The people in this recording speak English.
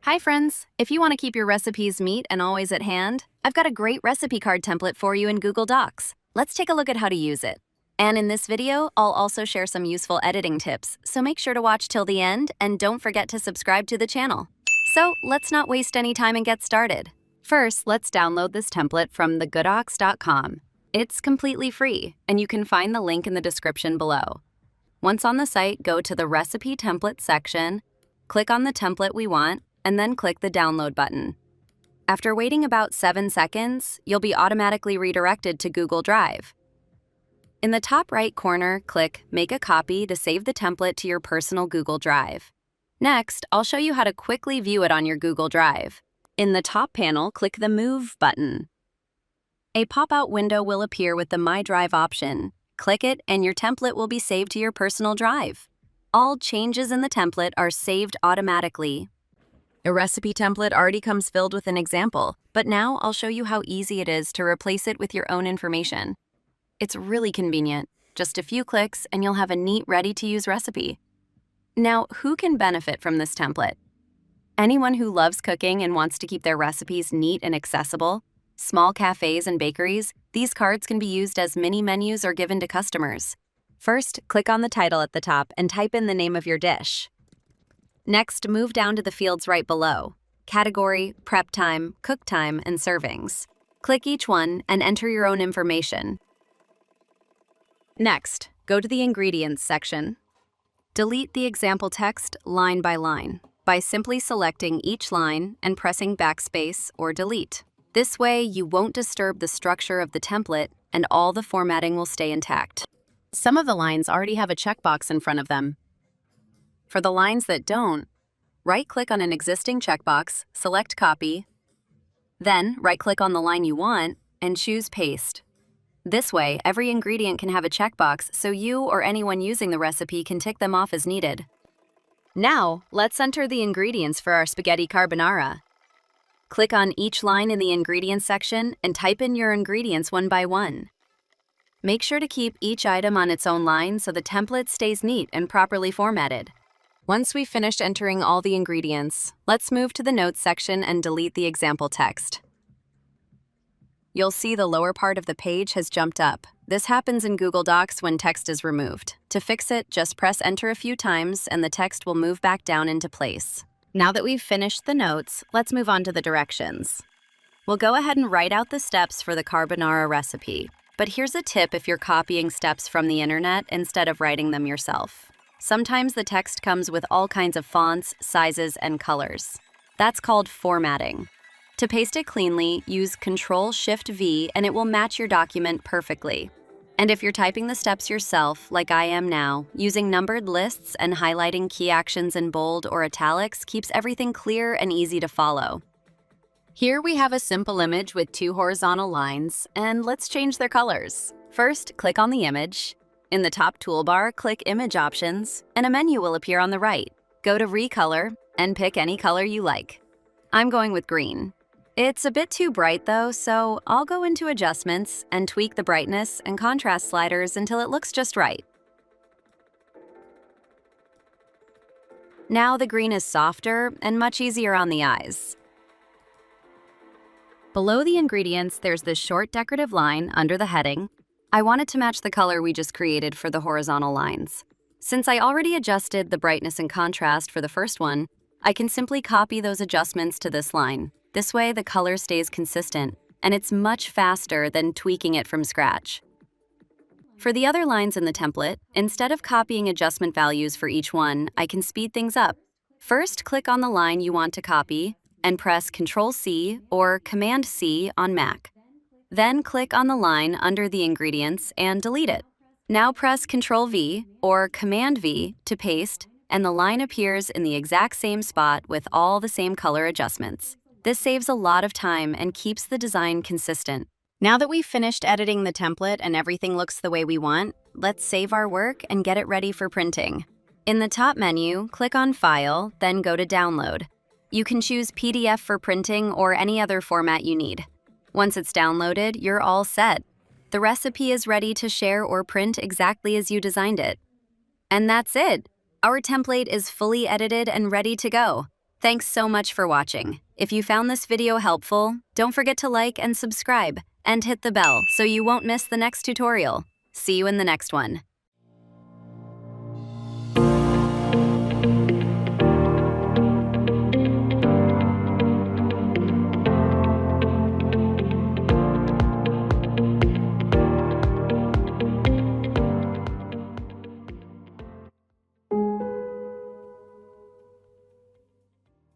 Hi friends! If you want to keep your recipes neat and always at hand, I've got a great recipe card template for you in Google Docs. Let's take a look at how to use it. And in this video, I'll also share some useful editing tips, so make sure to watch till the end and don't forget to subscribe to the channel. So let's not waste any time and get started. First, let's download this template from thegoodocs.com. It's completely free, and you can find the link in the description below. Once on the site, go to the Recipe Template section, click on the template we want, and then click the download button. After waiting about 7 seconds, you'll be automatically redirected to Google Drive. In the top right corner, click Make a Copy to save the template to your personal Google Drive. Next, I'll show you how to quickly view it on your Google Drive. In the top panel, click the Move button. A pop-out window will appear with the My Drive option. Click it and your template will be saved to your personal drive. All changes in the template are saved automatically. A recipe template already comes filled with an example, but now I'll show you how easy it is to replace it with your own information. It's really convenient. Just a few clicks and you'll have a neat, ready-to-use recipe. Now, who can benefit from this template? Anyone who loves cooking and wants to keep their recipes neat and accessible. Small cafes and bakeries, these cards can be used as mini menus or given to customers. First, click on the title at the top and type in the name of your dish. Next, move down to the fields right below: category, prep time, cook time, and servings. Click each one and enter your own information. Next, go to the Ingredients section. Delete the example text line by simply selecting each line and pressing backspace or delete. This way, you won't disturb the structure of the template and all the formatting will stay intact. Some of the lines already have a checkbox in front of them. For the lines that don't, right-click on an existing checkbox, select Copy, then right-click on the line you want and choose Paste. This way, every ingredient can have a checkbox so you or anyone using the recipe can tick them off as needed. Now, let's enter the ingredients for our spaghetti carbonara. Click on each line in the Ingredients section and type in your ingredients one by one. Make sure to keep each item on its own line so the template stays neat and properly formatted. Once we've finished entering all the ingredients, let's move to the Notes section and delete the example text. You'll see the lower part of the page has jumped up. This happens in Google Docs when text is removed. To fix it, just press Enter a few times and the text will move back down into place. Now that we've finished the notes, let's move on to the directions. We'll go ahead and write out the steps for the carbonara recipe. But here's a tip if you're copying steps from the internet instead of writing them yourself. Sometimes the text comes with all kinds of fonts, sizes, and colors. That's called formatting. To paste it cleanly, use Ctrl-Shift-V and it will match your document perfectly. And if you're typing the steps yourself, like I am now, using numbered lists and highlighting key actions in bold or italics keeps everything clear and easy to follow. Here we have a simple image with 2 horizontal lines, and let's change their colors. First, click on the image. In the top toolbar, click Image Options, and a menu will appear on the right. Go to Recolor and pick any color you like. I'm going with green. It's a bit too bright though, so I'll go into Adjustments and tweak the brightness and contrast sliders until it looks just right. Now the green is softer and much easier on the eyes. Below the ingredients, there's this short decorative line under the heading. I want it to match the color we just created for the horizontal lines. Since I already adjusted the brightness and contrast for the first one, I can simply copy those adjustments to this line. This way, the color stays consistent, and it's much faster than tweaking it from scratch. For the other lines in the template, instead of copying adjustment values for each one, I can speed things up. First, click on the line you want to copy and press Ctrl-C or Command-C on Mac. Then click on the line under the ingredients and delete it. Now press Ctrl-V or Command-V to paste, and the line appears in the exact same spot with all the same color adjustments. This saves a lot of time and keeps the design consistent. Now that we've finished editing the template and everything looks the way we want, let's save our work and get it ready for printing. In the top menu, click on File, then go to Download. You can choose PDF for printing or any other format you need. Once it's downloaded, you're all set. The recipe is ready to share or print exactly as you designed it. And that's it! Our template is fully edited and ready to go. Thanks so much for watching. If you found this video helpful, don't forget to like and subscribe, and hit the bell so you won't miss the next tutorial. See you in the next one.